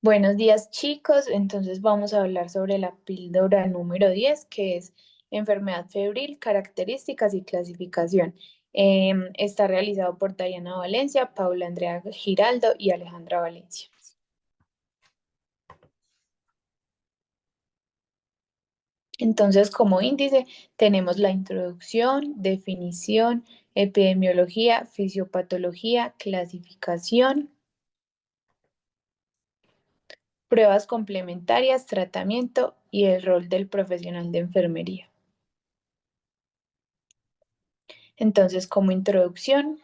Buenos días, chicos. Entonces vamos a hablar sobre la píldora número 10, que es enfermedad febril, características y clasificación. Está realizado por Diana Valencia, Paula Andrea Giraldo y Alejandra Valencia. Entonces, como índice, tenemos la introducción, definición, epidemiología, fisiopatología, clasificación, pruebas complementarias, tratamiento y el rol del profesional de enfermería. Entonces, como introducción,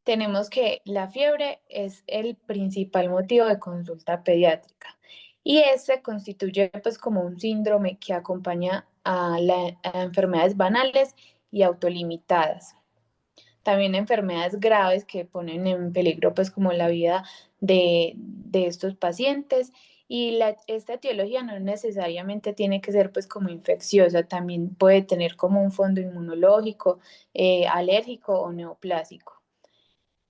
tenemos que la fiebre es el principal motivo de consulta pediátrica y este constituye pues como un síndrome que acompaña a enfermedades banales y autolimitadas. También enfermedades graves que ponen en peligro pues como la vida de estos pacientes y esta etiología no necesariamente tiene que ser pues como infecciosa, también puede tener como un fondo inmunológico, alérgico o neoplásico.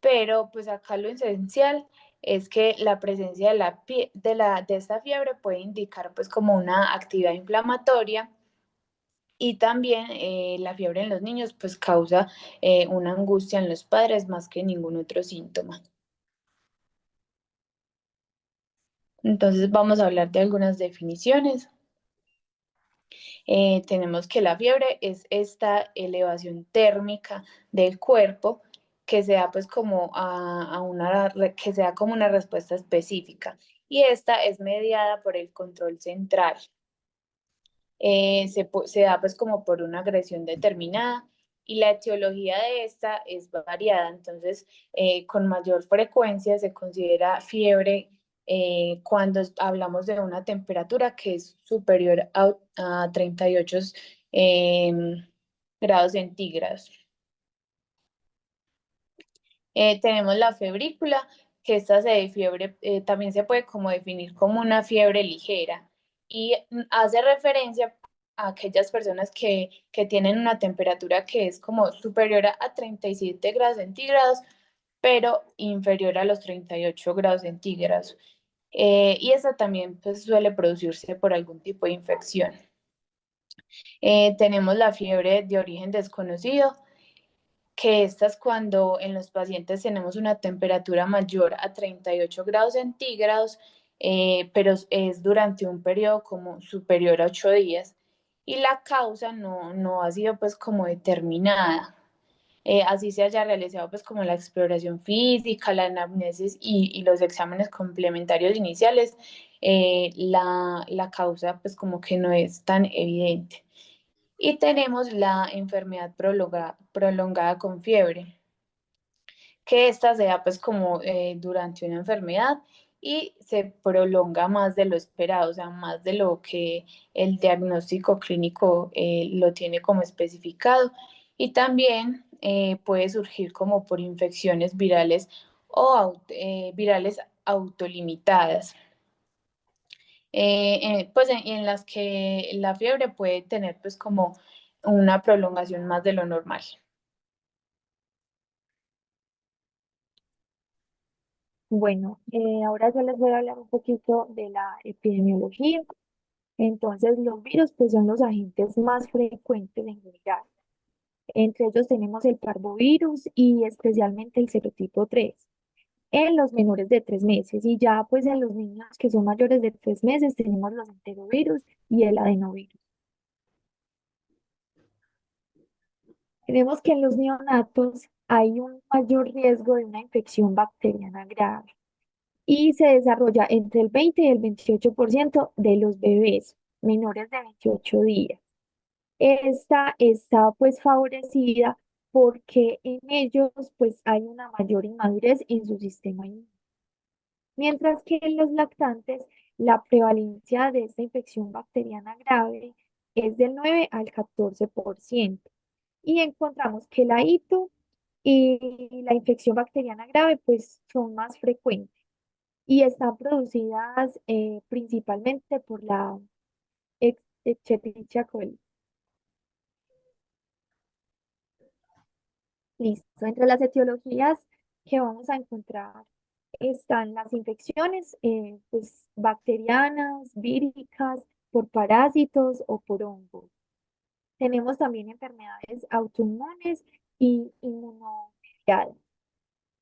Pero pues acá lo esencial es que la presencia de esta fiebre puede indicar pues como una actividad inflamatoria y también la fiebre en los niños pues causa una angustia en los padres más que ningún otro síntoma. Entonces vamos a hablar de algunas definiciones. Tenemos que la fiebre es esta elevación térmica del cuerpo que sea pues como que sea como una respuesta específica y esta es mediada por el control central. Se da pues como por una agresión determinada y la etiología de esta es variada, entonces con mayor frecuencia se considera fiebre cuando hablamos de una temperatura que es superior a 38 eh, grados centígrados. Tenemos la febrícula, que esta fiebre también se puede como definir como una fiebre ligera y hace referencia a aquellas personas que tienen una temperatura que es como superior a 37 grados centígrados, pero inferior a los 38 grados centígrados. Y esa también pues, suele producirse por algún tipo de infección. Tenemos la fiebre de origen desconocido, que esta es cuando en los pacientes tenemos una temperatura mayor a 38 grados centígrados, pero es durante un periodo como superior a 8 días y la causa no ha sido pues como determinada. Así se haya realizado pues como la exploración física, la anamnesis y los exámenes complementarios iniciales, la causa pues como que no es tan evidente. Y tenemos la enfermedad prolongada con fiebre, que esta se da pues como durante una enfermedad y se prolonga más de lo esperado, o sea, más de lo que el diagnóstico clínico lo tiene como especificado. Y también puede surgir como por infecciones virales virales autolimitadas. Pues en las que la fiebre puede tener pues como una prolongación más de lo normal. Bueno, ahora yo les voy a hablar un poquito de la epidemiología. Entonces, los virus pues, son los agentes más frecuentes en general. Entre ellos tenemos el parvovirus y especialmente el serotipo 3 en los menores de 3 meses. Y ya pues en los niños que son mayores de 3 meses tenemos los enterovirus y el adenovirus. Tenemos que en los neonatos hay un mayor riesgo de una infección bacteriana grave y se desarrolla entre el 20 y el 28% de los bebés menores de 28 días. Esta está pues favorecida porque en ellos pues hay una mayor inmadurez en su sistema inmune. Mientras que en los lactantes la prevalencia de esta infección bacteriana grave es del 9 al 14%. Y encontramos que la ITU y la infección bacteriana grave pues son más frecuentes y están producidas principalmente por la Escherichia coli. Listo. Entre las etiologías que vamos a encontrar están las infecciones, pues bacterianas, víricas, por parásitos o por hongos. Tenemos también enfermedades autoinmunes y inmunomediadas.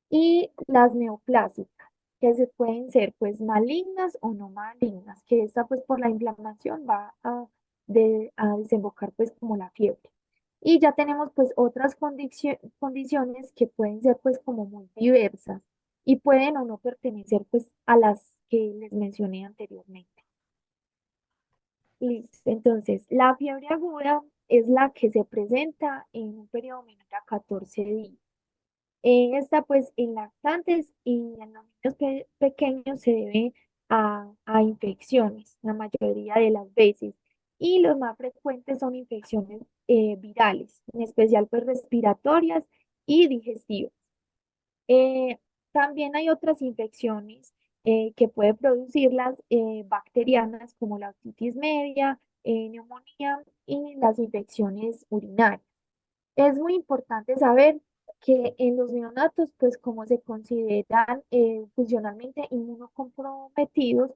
Y las neoplásicas, que se pueden ser pues malignas o no malignas, que esta pues por la inflamación va a desembocar pues como la fiebre. Y ya tenemos pues otras condiciones que pueden ser pues como muy diversas y pueden o no pertenecer pues a las que les mencioné anteriormente. Listo. Entonces, la fiebre aguda es la que se presenta en un periodo menor a 14 días. Esta pues en lactantes y en los niños pequeños se debe a infecciones, la mayoría de las veces. Y los más frecuentes son infecciones virales, en especial pues respiratorias y digestivas. Eh, También hay otras infecciones que puede producir las bacterianas como la otitis media, neumonía y las infecciones urinarias. Es muy importante saber que en los neonatos, pues como se consideran funcionalmente inmunocomprometidos,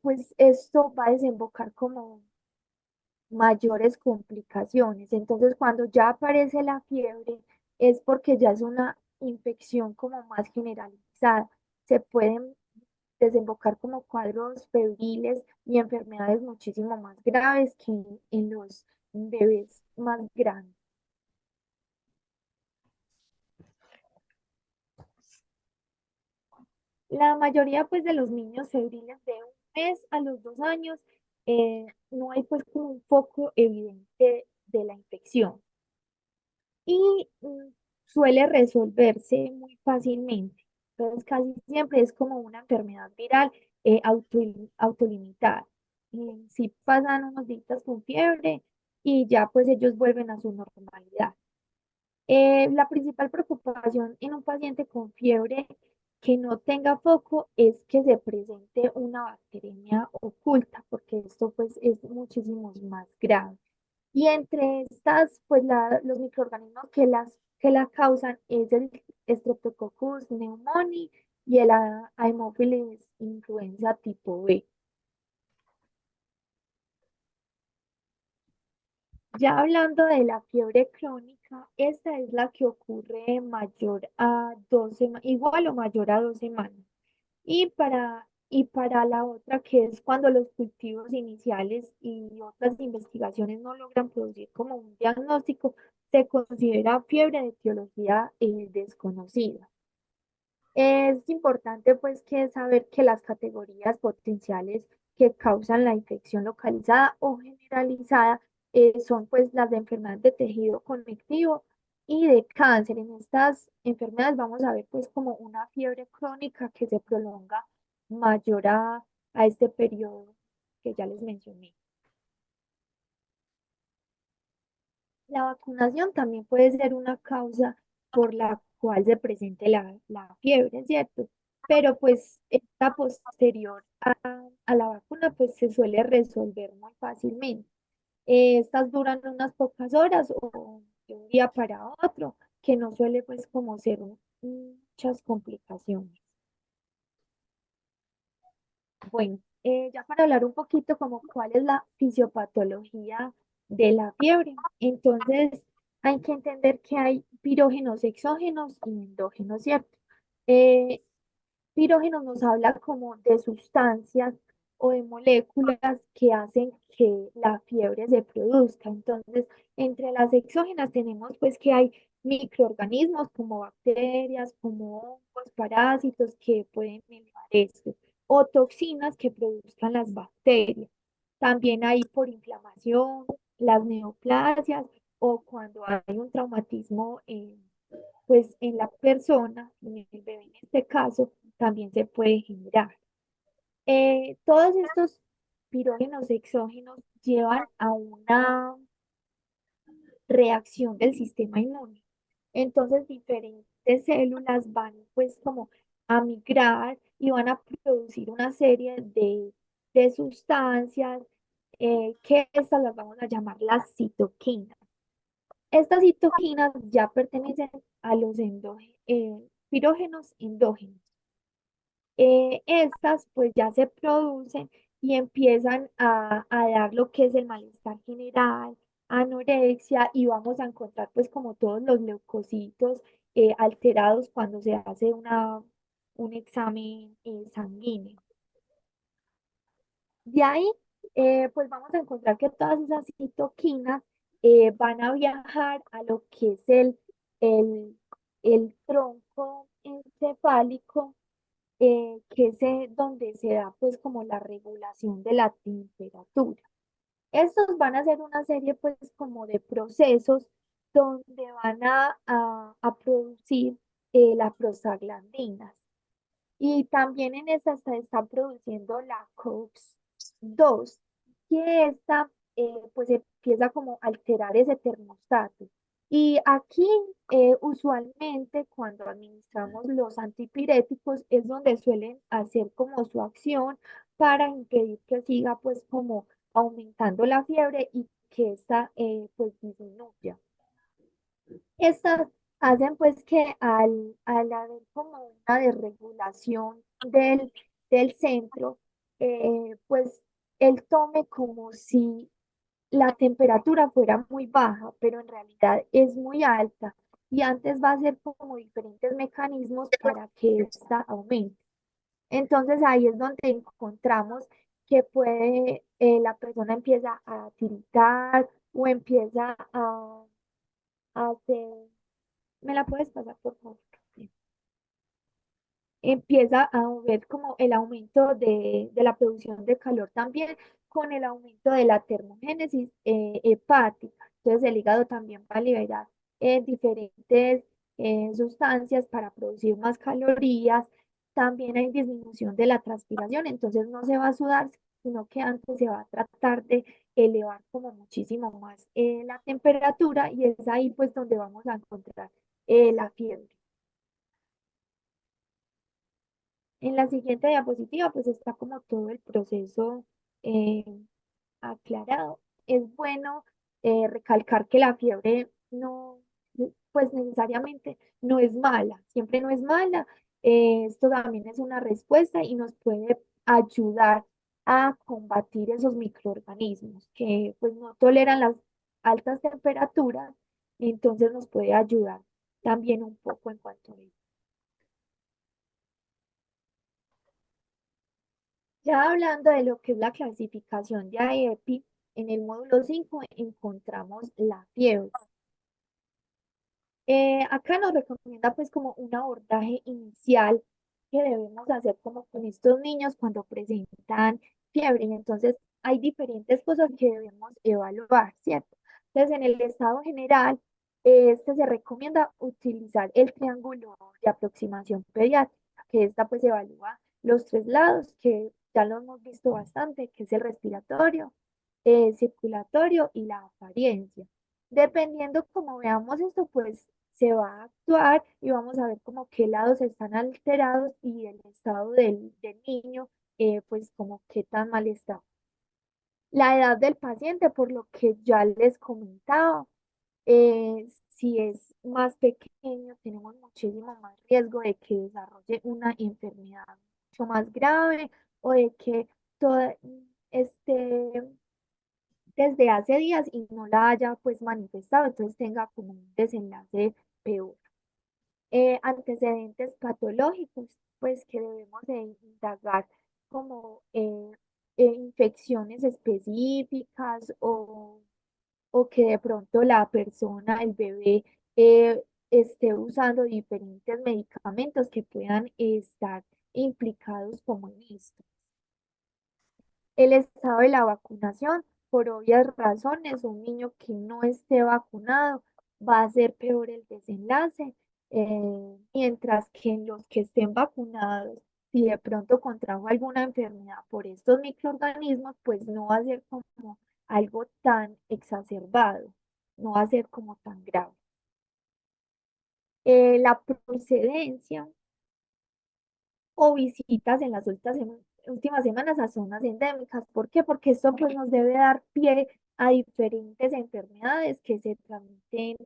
pues esto va a desembocar como mayores complicaciones. Entonces, cuando ya aparece la fiebre, es porque ya es una infección como más generalizada. Se pueden desembocar como cuadros febriles y enfermedades muchísimo más graves que en los bebés más grandes. La mayoría pues de los niños febriles de un mes a los 2 años no hay pues como un foco evidente de la infección y suele resolverse muy fácilmente. Entonces casi siempre es como una enfermedad viral autolimitada. Si pasan unos días con fiebre y ya pues ellos vuelven a su normalidad. La principal preocupación en un paciente con fiebre que no tenga foco es que se presente una bacteremia oculta, porque esto pues es muchísimo más grave. Y entre estas, pues los microorganismos que la causan es el Streptococcus pneumoniae y el Haemophilus influenza tipo B. Ya hablando de la fiebre crónica, esta es la que ocurre mayor a 2 semanas, igual o mayor a 2 semanas. Y para la otra, que es cuando los cultivos iniciales y otras investigaciones no logran producir como un diagnóstico, se considera fiebre de etiología desconocida. Es importante pues que saber que las categorías potenciales que causan la infección localizada o generalizada son pues las de enfermedades de tejido conectivo y de cáncer. En estas enfermedades vamos a ver pues como una fiebre crónica que se prolonga mayor a este periodo que ya les mencioné. La vacunación también puede ser una causa por la cual se presente la fiebre, ¿cierto? Pero pues esta posterior a la vacuna pues se suele resolver muy fácilmente. Estas duran unas pocas horas o de un día para otro, que no suele pues como ser muchas complicaciones. Bueno, ya para hablar un poquito como cuál es la fisiopatología de la fiebre. Entonces, hay que entender que hay pirógenos exógenos y endógenos, ¿cierto? Eh, Pirógenos nos habla como de sustancias o de moléculas que hacen que la fiebre se produzca. Entonces, entre las exógenas tenemos pues que hay microorganismos como bacterias, como hongos, parásitos que pueden elevar esto, o toxinas que produzcan las bacterias. También hay por inflamación, las neoplasias o cuando hay un traumatismo pues en la persona, en el bebé en este caso, también se puede generar. Todos estos pirógenos exógenos llevan a una reacción del sistema inmune. Entonces, diferentes células van pues como a migrar y van a producir una serie de sustancias que estas las vamos a llamar las citoquinas. Estas citoquinas ya pertenecen a los pirógenos endógenos. estas pues ya se producen y empiezan a dar lo que es el malestar general, anorexia y vamos a encontrar pues como todos los leucocitos alterados cuando se hace un examen sanguíneo. De ahí, pues vamos a encontrar que todas esas citoquinas van a viajar a lo que es el, el tronco encefálico, que es donde se da pues como la regulación de la temperatura. Estos van a ser una serie pues como de procesos donde van a producir las prostaglandinas. Y también en esa se está produciendo la COX-2, que esta pues empieza como a alterar ese termostato. Y aquí usualmente cuando administramos los antipiréticos es donde suelen hacer como su acción para impedir que siga pues como aumentando la fiebre y que esta pues disminuya. Estas hacen pues que al haber como una desregulación del centro, pues él tome como si la temperatura fuera muy baja, pero en realidad es muy alta y antes va a ser como diferentes mecanismos para que ésta aumente. Entonces ahí es donde encontramos que puede, la persona empieza a tiritar o empieza a hacer. ¿Me la puedes pasar, por favor? Sí. Empieza a ver como el aumento de la producción de calor también con el aumento de la termogénesis hepática. Entonces el hígado también va a liberar diferentes sustancias para producir más calorías. También hay disminución de la transpiración, entonces no se va a sudar, sino que antes se va a tratar de elevar como muchísimo más la temperatura y es ahí pues donde vamos a encontrar la fiebre. En la siguiente diapositiva, pues está como todo el proceso eh, aclarado. Es bueno recalcar que la fiebre no, pues necesariamente no es mala, siempre no es mala. Esto también es una respuesta y nos puede ayudar a combatir esos microorganismos que pues no toleran las altas temperaturas, entonces nos puede ayudar también un poco en cuanto a eso. Ya hablando de lo que es la clasificación de AEPI, en el módulo 5 encontramos la fiebre. Acá nos recomienda pues como un abordaje inicial que debemos hacer como con estos niños cuando presentan fiebre. Y entonces hay diferentes cosas que debemos evaluar, ¿cierto? Entonces en el estado general, este se recomienda utilizar el triángulo de aproximación pediátrica, que esta pues evalúa los tres lados, que ya lo hemos visto bastante, que es el respiratorio, circulatorio y la apariencia. Dependiendo como veamos esto, pues se va a actuar y vamos a ver como qué lados están alterados y el estado del niño, pues como qué tan mal está. La edad del paciente, por lo que ya les comentaba, si es más pequeño, tenemos muchísimo más riesgo de que desarrolle una enfermedad mucho más grave o de que toda, este, desde hace días y no la haya pues manifestado, entonces tenga como un desenlace peor. Antecedentes patológicos, pues que debemos de indagar como infecciones específicas o que de pronto la persona, el bebé, esté usando diferentes medicamentos que puedan estar implicados como en esto. El estado de la vacunación, por obvias razones, un niño que no esté vacunado va a ser peor el desenlace, mientras que en los que estén vacunados, si de pronto contrajo alguna enfermedad por estos microorganismos, pues no va a ser como algo tan exacerbado, no va a ser como tan grave. La procedencia o visitas en las últimas semanas a zonas endémicas. ¿Por qué? Porque esto pues, nos debe dar pie a diferentes enfermedades que se transmiten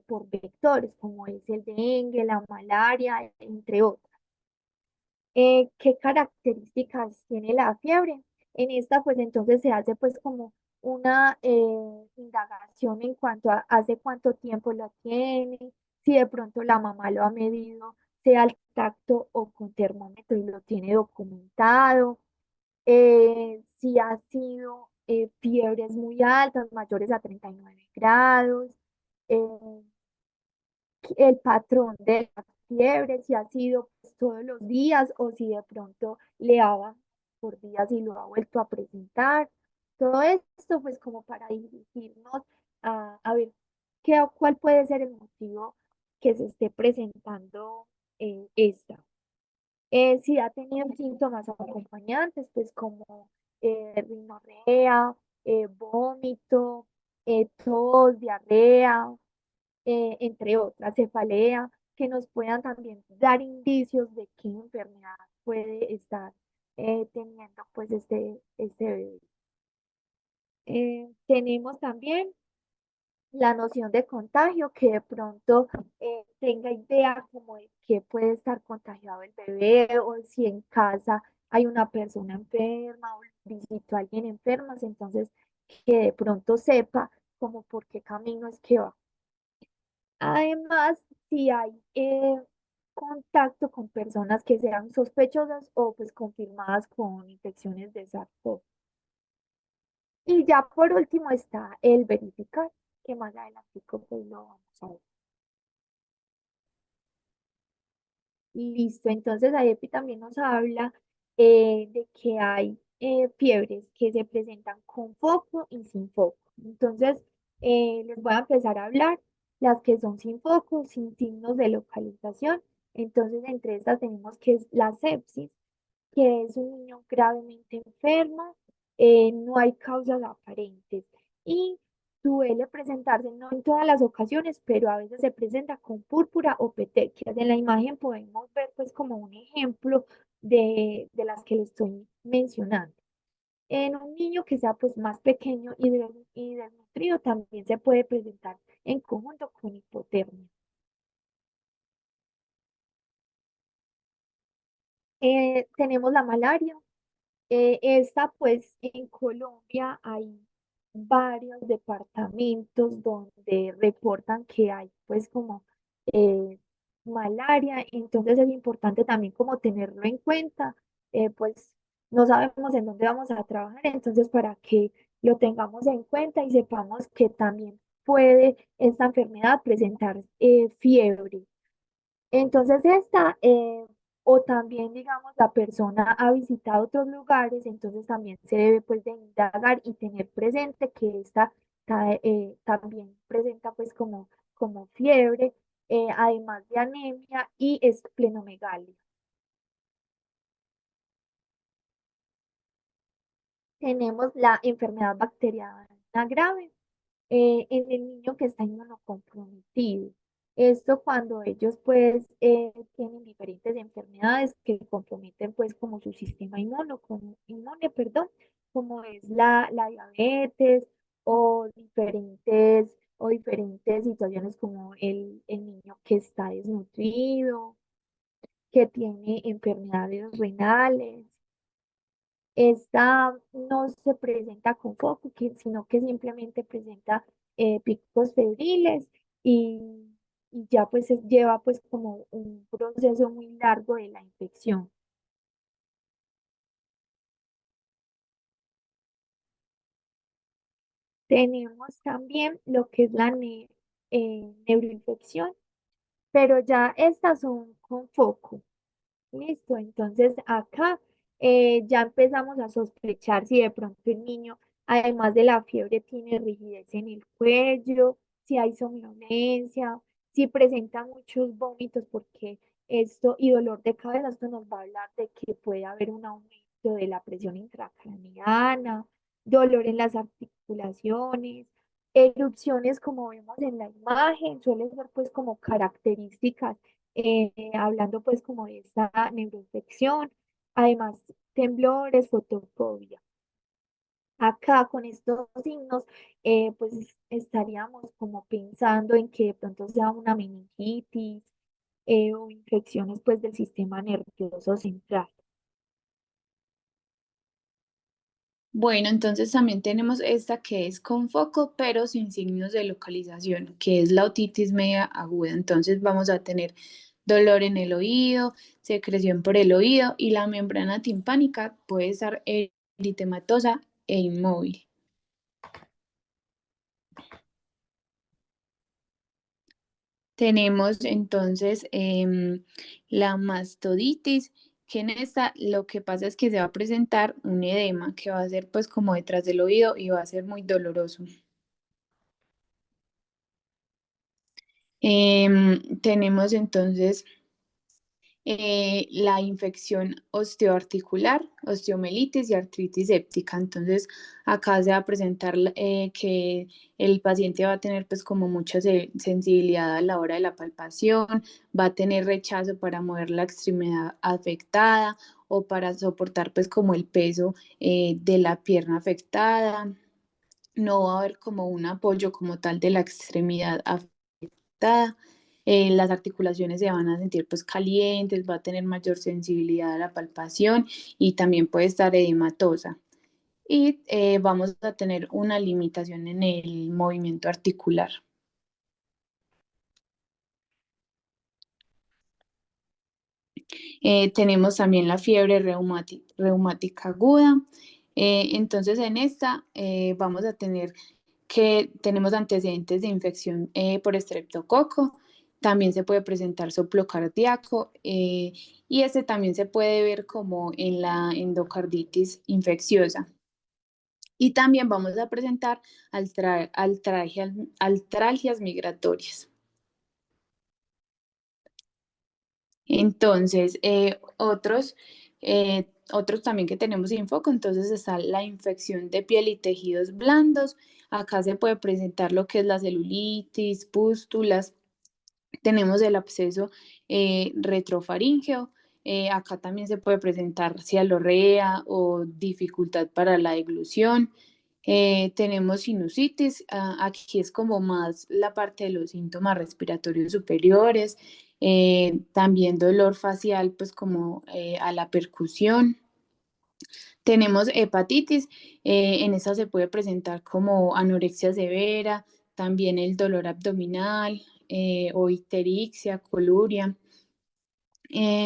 por vectores, como es el dengue, la malaria, entre otras. ¿Qué características tiene la fiebre? En esta, pues entonces se hace pues como una indagación en cuanto a hace cuánto tiempo la tiene, si de pronto la mamá lo ha medido, sea al tacto o con termómetro y lo tiene documentado, si ha sido fiebres muy altas, mayores a 39 grados, eh, el patrón de la fiebre, si ha sido pues, todos los días o si de pronto le ha bajado por días y lo ha vuelto a presentar. Todo esto pues como para dirigirnos a ver cuál puede ser el motivo que se esté presentando esta. Si ha tenido síntomas acompañantes, pues como rinorrea, vómito, tos, diarrea, entre otras, cefalea, que nos puedan también dar indicios de qué enfermedad puede estar teniendo pues este bebé. Tenemos también la noción de contagio, que de pronto tenga idea como de que puede estar contagiado el bebé o si en casa hay una persona enferma o visitó a alguien enferma, entonces que de pronto sepa como por qué camino es que va. Además, si hay contacto con personas que sean sospechosas o pues confirmadas con infecciones de SARS-CoV. Y ya por último está el verificar, que más adelante pues lo vamos a ver. Listo, entonces AEPI también nos habla de que hay fiebres que se presentan con foco y sin foco. Entonces, les voy a empezar a hablar las que son sin foco, sin signos de localización. Entonces, entre estas tenemos que es la sepsis, que es un niño gravemente enfermo, no hay causas aparentes y suele presentarse, no en todas las ocasiones, pero a veces se presenta con púrpura o petequias. En la imagen podemos ver pues como un ejemplo de las que le estoy mencionando. En un niño que sea pues más pequeño y desnutrido también se puede presentar en conjunto con hipotermia. Tenemos la malaria. Esta, pues, en Colombia hay varios departamentos donde reportan que hay, pues, como eh, malaria, entonces es importante también como tenerlo en cuenta, pues, no sabemos en dónde vamos a trabajar, entonces para que lo tengamos en cuenta y sepamos que también puede esta enfermedad presentar fiebre. Entonces esta, o también, digamos, la persona ha visitado otros lugares, entonces también se debe pues de indagar y tener presente que esta también presenta pues como fiebre, además de anemia y esplenomegalia. Tenemos la enfermedad bacteriana grave, en el niño que está inmunocomprometido. Esto cuando ellos pues tienen diferentes enfermedades que comprometen pues como su sistema inmune, perdón, como es la diabetes o diferentes situaciones como el niño que está desnutrido, que tiene enfermedades renales. Esta no se presenta con foco, sino que simplemente presenta picos febriles y ya pues lleva pues como un proceso muy largo de la infección. Tenemos también lo que es la neuroinfección, pero ya estas son con foco. Listo, entonces acá ya empezamos a sospechar si de pronto el niño, además de la fiebre, tiene rigidez en el cuello, si hay somnolencia, si presenta muchos vómitos, porque esto y dolor de cabeza, esto nos va a hablar de que puede haber un aumento de la presión intracraneana, dolor en las articulaciones, erupciones como vemos en la imagen, suelen ser pues como características hablando pues como de esta neuroinfección, además temblores, fotofobia. Acá con estos signos, pues estaríamos como pensando en que de pronto sea una meningitis, o infecciones pues del sistema nervioso central. Bueno, entonces también tenemos esta que es con foco, pero sin signos de localización, que es la otitis media aguda. Entonces vamos a tener dolor en el oído, secreción por el oído y la membrana timpánica puede estar eritematosa e inmóvil. Tenemos entonces la mastoditis, que en esta lo que pasa es que se va a presentar un edema que va a ser pues como detrás del oído y va a ser muy doloroso. Tenemos entonces la infección osteoarticular, osteomelitis y artritis séptica. Entonces, acá se va a presentar que el paciente va a tener pues como mucha sensibilidad a la hora de la palpación, va a tener rechazo para mover la extremidad afectada o para soportar pues como el peso de la pierna afectada. No va a haber como un apoyo como tal de la extremidad afectada. Las articulaciones se van a sentir pues calientes, va a tener mayor sensibilidad a la palpación y también puede estar edematosa. Y vamos a tener una limitación en el movimiento articular. Tenemos también la fiebre reumática aguda. Entonces en esta vamos a tener que tenemos antecedentes de infección por estreptococo, también se puede presentar soplo cardíaco y este también se puede ver como en la endocarditis infecciosa. Y también vamos a presentar altralgias migratorias. Entonces, otros también que tenemos en foco, entonces está la infección de piel y tejidos blandos. Acá se puede presentar lo que es la celulitis, pústulas. Tenemos el absceso retrofaríngeo. Acá también se puede presentar cialorrea o dificultad para la deglución. Tenemos sinusitis, aquí es como más la parte de los síntomas respiratorios superiores, también dolor facial, pues como a la percusión. Tenemos hepatitis, en esa se puede presentar como anorexia severa, también el dolor abdominal o icterixia, coluria.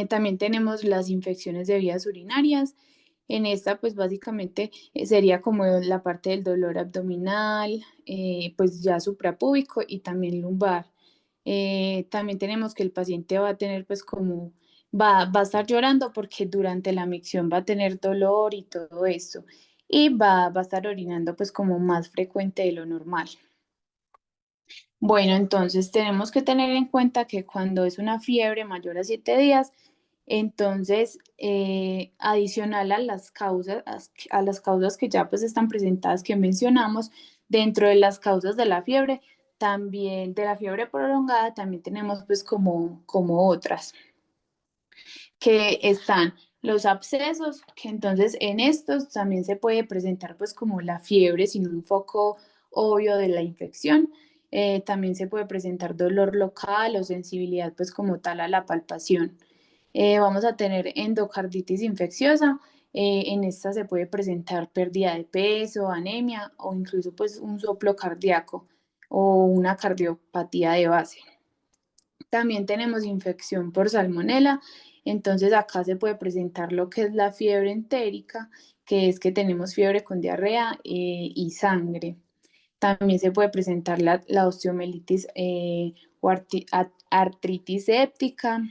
También tenemos las infecciones de vías urinarias. En esta, pues básicamente sería como la parte del dolor abdominal, pues ya suprapúbico y también lumbar. También tenemos que el paciente va a tener pues como, va a estar llorando porque durante la micción va a tener dolor y todo esto. Y va a estar orinando pues como más frecuente de lo normal. Bueno, entonces tenemos que tener en cuenta que cuando es una fiebre mayor a 7 días, entonces adicional a las causas que ya pues están presentadas que mencionamos, dentro de las causas de la fiebre, también de la fiebre prolongada, también tenemos pues como otras que están los abscesos, que entonces en estos también se puede presentar pues como la fiebre sin un foco obvio de la infección. También se puede presentar dolor local o sensibilidad pues como tal a la palpación. Vamos a tener endocarditis infecciosa. En esta se puede presentar pérdida de peso, anemia o incluso pues un soplo cardíaco o una cardiopatía de base. También tenemos infección por salmonela, entonces acá se puede presentar lo que es la fiebre entérica, que es que tenemos fiebre con diarrea y sangre. También se puede presentar la osteomelitis o artritis séptica.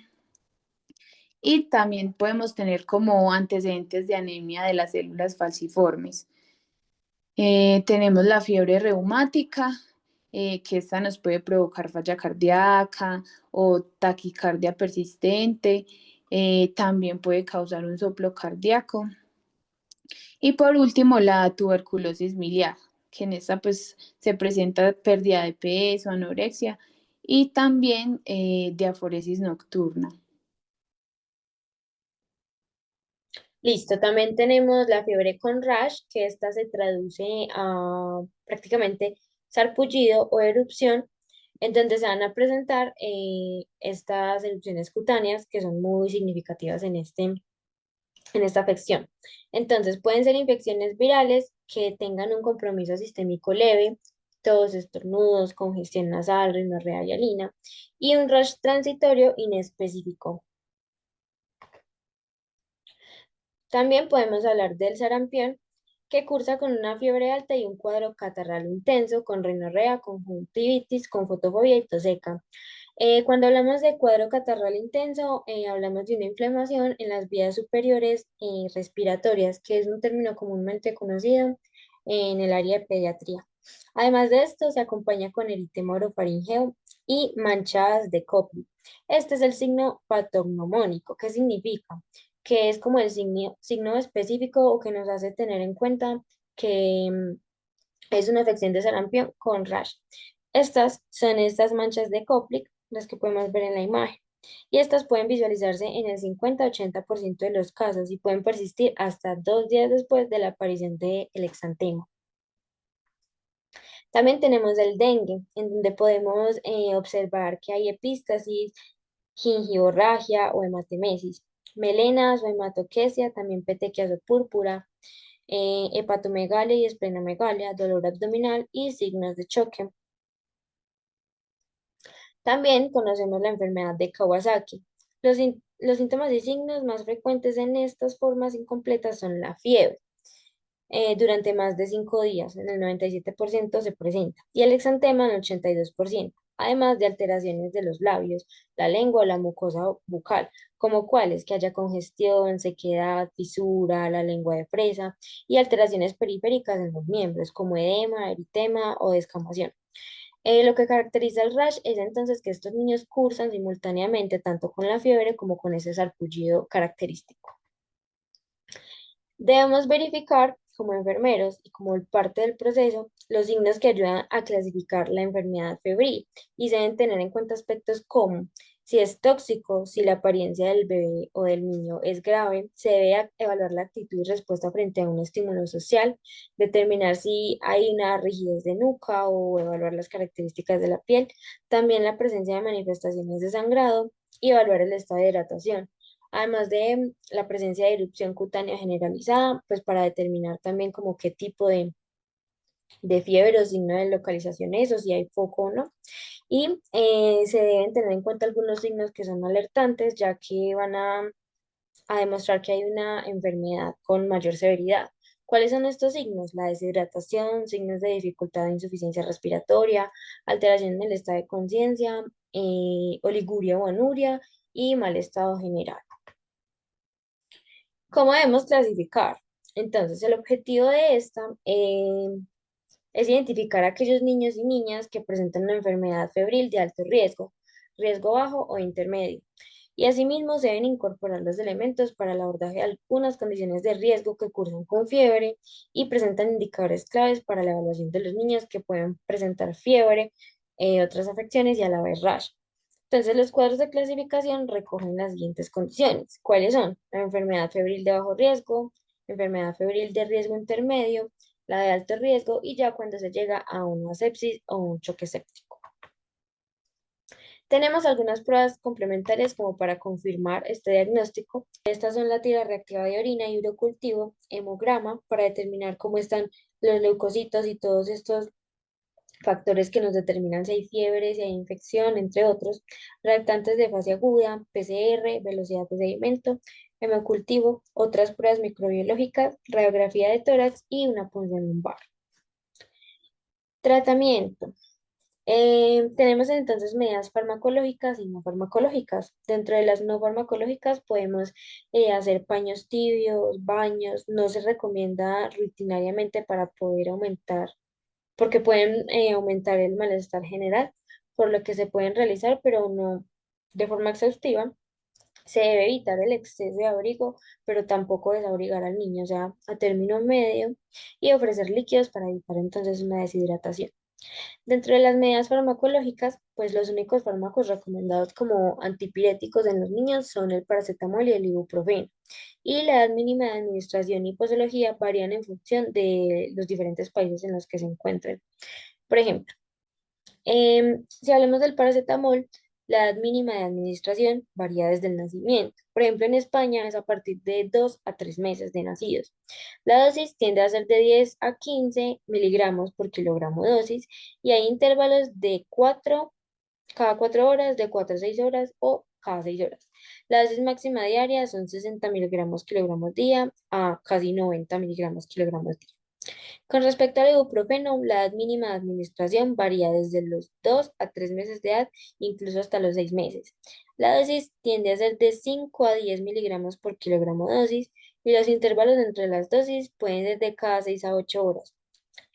Y también podemos tener como antecedentes de anemia de las células falciformes. Tenemos la fiebre reumática, que esta nos puede provocar falla cardíaca o taquicardia persistente. También puede causar un soplo cardíaco. Y por último, la tuberculosis miliar, que en esta pues se presenta pérdida de peso, anorexia y también diaforesis nocturna. Listo, también tenemos la fiebre con rash, que esta se traduce a prácticamente sarpullido o erupción. en donde se van a presentar estas erupciones cutáneas que son muy significativas en esta afección. Entonces, pueden ser infecciones virales que tengan un compromiso sistémico leve, tos, estornudos, congestión nasal, rinorrea y alina, y un rash transitorio inespecífico. También podemos hablar del sarampión, que cursa con una fiebre alta y un cuadro catarral intenso, con rinorrea, conjuntivitis, con fotofobia y tos seca. Cuando hablamos de cuadro catarral intenso, hablamos de una inflamación en las vías superiores respiratorias, que es un término comúnmente conocido en el área de pediatría. Además de esto, se acompaña con eritema orofaringeo y manchas de Koplik. Este es el signo patognomónico. ¿Qué significa? Que es como el signo específico o que nos hace tener en cuenta que es una afección de sarampión con rash. Estas son estas manchas de Koplik, las que podemos ver en la imagen. Y estas pueden visualizarse en el 50-80% de los casos y pueden persistir hasta 2 días después de la aparición del exantema. También tenemos el dengue, en donde podemos observar que hay epístasis, gingivorragia o hematemesis, melenas o hematoquesia, también petequias o púrpura, hepatomegalia y esplenomegalia, dolor abdominal y signos de choque. También conocemos la enfermedad de Kawasaki. Los síntomas y signos más frecuentes en estas formas incompletas son la fiebre, durante más de 5 días, en el 97% se presenta, y el exantema en el 82%, además de alteraciones de los labios, la lengua o la mucosa bucal, como cuáles que haya congestión, sequedad, fisura, la lengua de fresa, y alteraciones periféricas en los miembros, como edema, eritema o descamación. Lo que caracteriza el rash es entonces que estos niños cursan simultáneamente tanto con la fiebre como con ese sarpullido característico. Debemos verificar como enfermeros y como parte del proceso los signos que ayudan a clasificar la enfermedad febril y se deben tener en cuenta aspectos como si es tóxico, si la apariencia del bebé o del niño es grave, se debe evaluar la actitud y respuesta frente a un estímulo social, determinar si hay una rigidez de nuca o evaluar las características de la piel, también la presencia de manifestaciones de sangrado y evaluar el estado de hidratación. Además de la presencia de erupción cutánea generalizada, pues para determinar también como qué tipo de fiebre o signo de localización es, o si hay foco o no. Y se deben tener en cuenta algunos signos que son alertantes, ya que van a demostrar que hay una enfermedad con mayor severidad. ¿Cuáles son estos signos? La deshidratación, signos de dificultad de insuficiencia respiratoria, alteración en el estado de conciencia, oliguria o anuria y mal estado general. ¿Cómo debemos clasificar? Entonces, el objetivo de esta es identificar a aquellos niños y niñas que presentan una enfermedad febril de alto riesgo, riesgo bajo o intermedio. Y asimismo se deben incorporar los elementos para el abordaje de algunas condiciones de riesgo que cursan con fiebre y presentan indicadores claves para la evaluación de los niños que pueden presentar fiebre, otras afecciones y a la vez rash. Entonces, los cuadros de clasificación recogen las siguientes condiciones. ¿Cuáles son? La enfermedad febril de bajo riesgo, enfermedad febril de riesgo intermedio, la de alto riesgo y ya cuando se llega a una sepsis o un choque séptico. Tenemos algunas pruebas complementarias como para confirmar este diagnóstico. Estas son la tira reactiva de orina y urocultivo, hemograma, para determinar cómo están los leucocitos y todos estos factores que nos determinan si hay fiebre, si hay infección, entre otros, reactantes de fase aguda, PCR, velocidad de sedimento, hemocultivo, otras pruebas microbiológicas, radiografía de tórax y una punción lumbar. Tratamiento. Tenemos entonces medidas farmacológicas y no farmacológicas. Dentro de las no farmacológicas podemos hacer paños tibios, baños. No se recomienda rutinariamente para poder aumentar porque pueden aumentar el malestar general, por lo que se pueden realizar, pero no de forma exhaustiva. Se debe evitar el exceso de abrigo, pero tampoco desabrigar al niño, o sea, a término medio, y ofrecer líquidos para evitar entonces una deshidratación. Dentro de las medidas farmacológicas, pues los únicos fármacos recomendados como antipiréticos en los niños son el paracetamol y el ibuprofeno. Y la edad mínima de administración y posología varían en función de los diferentes países en los que se encuentren. Por ejemplo, Si hablamos del paracetamol, la edad mínima de administración varía desde el nacimiento. Por ejemplo, en España es a partir de 2 a 3 meses de nacidos. La dosis tiende a ser de 10 a 15 miligramos por kilogramo dosis y hay intervalos de 4 cada 4 horas, de 4 a 6 horas o cada 6 horas. La dosis máxima diaria son 60 miligramos kilogramos día a casi 90 miligramos kilogramos día. Con respecto al ibuprofeno, la edad mínima de administración varía desde los 2 a 3 meses de edad, incluso hasta los 6 meses. La dosis tiende a ser de 5 a 10 miligramos por kilogramo dosis y los intervalos entre las dosis pueden ser de cada 6 a 8 horas.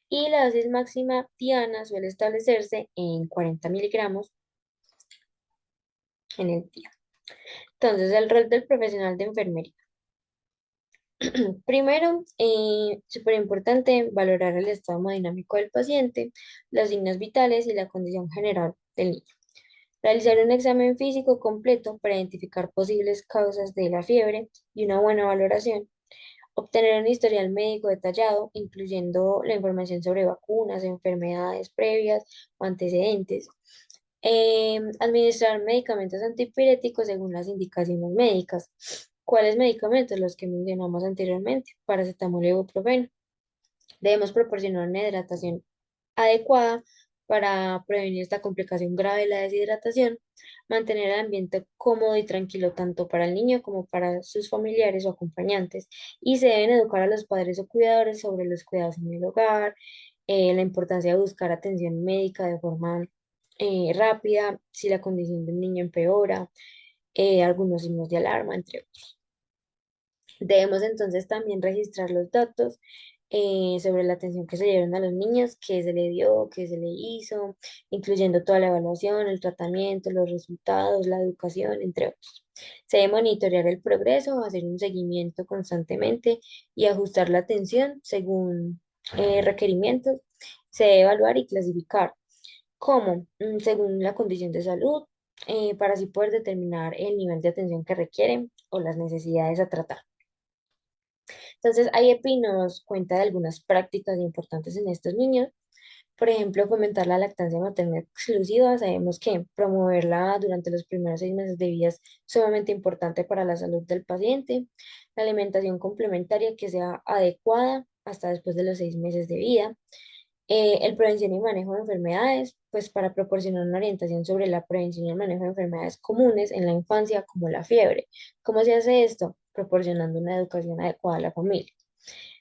Y la dosis máxima diana suele establecerse en 40 miligramos en el día. Entonces, el rol del profesional de enfermería. Primero, súper importante, valorar el estado hemodinámico del paciente, los signos vitales y la condición general del niño. Realizar un examen físico completo para identificar posibles causas de la fiebre y una buena valoración. Obtener un historial médico detallado, incluyendo la información sobre vacunas, enfermedades previas o antecedentes. Administrar medicamentos antipiréticos según las indicaciones médicas. ¿Cuáles medicamentos? Los que mencionamos anteriormente, paracetamol y ibuprofeno. Debemos proporcionar una hidratación adecuada para prevenir esta complicación grave de la deshidratación, mantener el ambiente cómodo y tranquilo tanto para el niño como para sus familiares o acompañantes, y se deben educar a los padres o cuidadores sobre los cuidados en el hogar, la importancia de buscar atención médica de forma rápida si la condición del niño empeora, algunos signos de alarma, entre otros. Debemos entonces también registrar los datos sobre la atención que se dieron a los niños, qué se le dio, qué se le hizo, incluyendo toda la evaluación, el tratamiento, los resultados, la educación, entre otros. Se debe monitorear el progreso, hacer un seguimiento constantemente y ajustar la atención según requerimientos. Se debe evaluar y clasificar. ¿Cómo? Según la condición de salud, para así poder determinar el nivel de atención que requieren o las necesidades a tratar. Entonces, IEPI nos cuenta de algunas prácticas importantes en estos niños. Por ejemplo, fomentar la lactancia materna exclusiva. Sabemos que promoverla durante los primeros 6 meses de vida es sumamente importante para la salud del paciente. La alimentación complementaria que sea adecuada hasta después de los 6 meses de vida. El prevención y manejo de enfermedades, pues para proporcionar una orientación sobre la prevención y el manejo de enfermedades comunes en la infancia, como la fiebre. ¿Cómo se hace esto? Proporcionando una educación adecuada a la familia.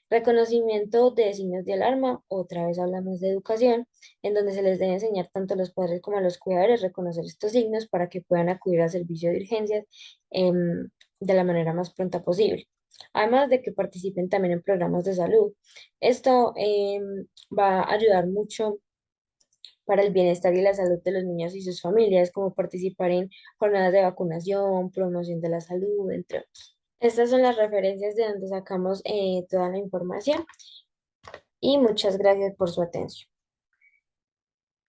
Reconocimiento de signos de alarma, otra vez hablamos de educación, en donde se les debe enseñar tanto a los padres como a los cuidadores a reconocer estos signos para que puedan acudir al servicio de urgencias de la manera más pronta posible. Además de que participen también en programas de salud. Esto va a ayudar mucho para el bienestar y la salud de los niños y sus familias, como participar en jornadas de vacunación, promoción de la salud, entre otros. Estas son las referencias de donde sacamos toda la información y muchas gracias por su atención.